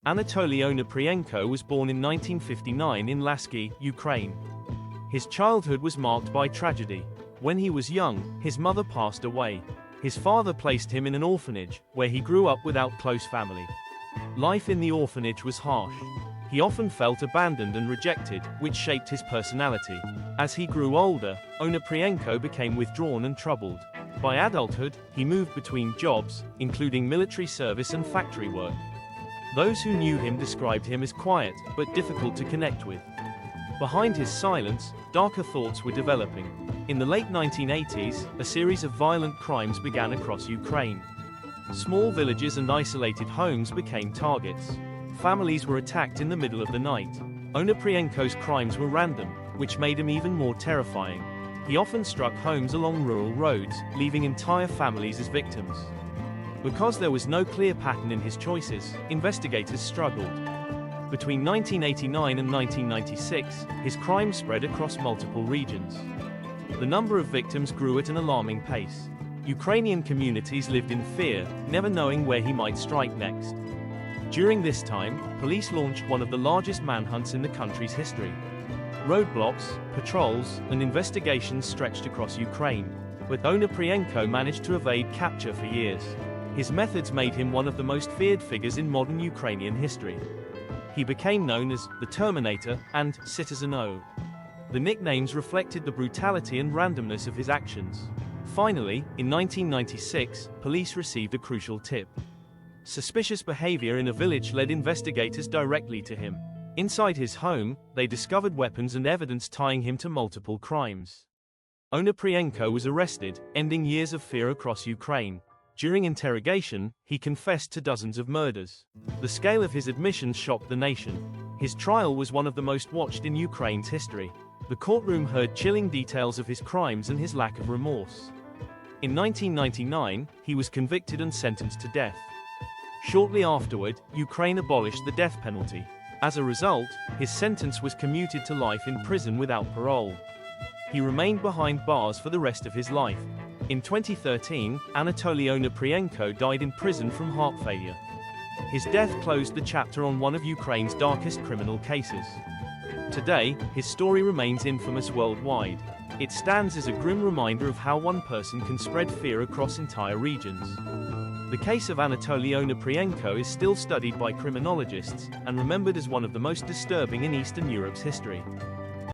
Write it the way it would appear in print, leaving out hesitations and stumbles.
Anatoly Onoprienko was born in 1959 in Lasky, Ukraine. His childhood was marked by tragedy. When he was young, his mother passed away. His father placed him in an orphanage, where he grew up without close family. Life in the orphanage was harsh. He often felt abandoned and rejected, which shaped his personality. As he grew older, Onoprienko became withdrawn and troubled. By adulthood, he moved between jobs, including military service and factory work. Those who knew him described him as quiet, but difficult to connect with. Behind his silence, darker thoughts were developing. In the late 1980s, a series of violent crimes began across Ukraine. Small villages and isolated homes became targets. Families were attacked in the middle of the night. Onoprienko's crimes were random, which made him even more terrifying. He often struck homes along rural roads, leaving entire families as victims. Because there was no clear pattern in his choices, investigators struggled. Between 1989 and 1996, his crimes spread across multiple regions. The number of victims grew at an alarming pace. Ukrainian communities lived in fear, never knowing where he might strike next. During this time, police launched one of the largest manhunts in the country's history. Roadblocks, patrols, and investigations stretched across Ukraine, but Onoprienko managed to evade capture for years. His methods made him one of the most feared figures in modern Ukrainian history. He became known as the Terminator and Citizen O. The nicknames reflected the brutality and randomness of his actions. Finally, in 1996, police received a crucial tip. Suspicious behavior in a village led investigators directly to him. Inside his home, they discovered weapons and evidence tying him to multiple crimes. Onoprienko was arrested, ending years of fear across Ukraine. During interrogation, he confessed to dozens of murders. The scale of his admissions shocked the nation. His trial was one of the most watched in Ukraine's history. The courtroom heard chilling details of his crimes and his lack of remorse. In 1999, he was convicted and sentenced to death. Shortly afterward, Ukraine abolished the death penalty. As a result, his sentence was commuted to life in prison without parole. He remained behind bars for the rest of his life. In 2013, Anatoly Onoprienko died in prison from heart failure. His death closed the chapter on one of Ukraine's darkest criminal cases. Today, his story remains infamous worldwide. It stands as a grim reminder of how one person can spread fear across entire regions. The case of Anatoly Onoprienko is still studied by criminologists, and remembered as one of the most disturbing in Eastern Europe's history.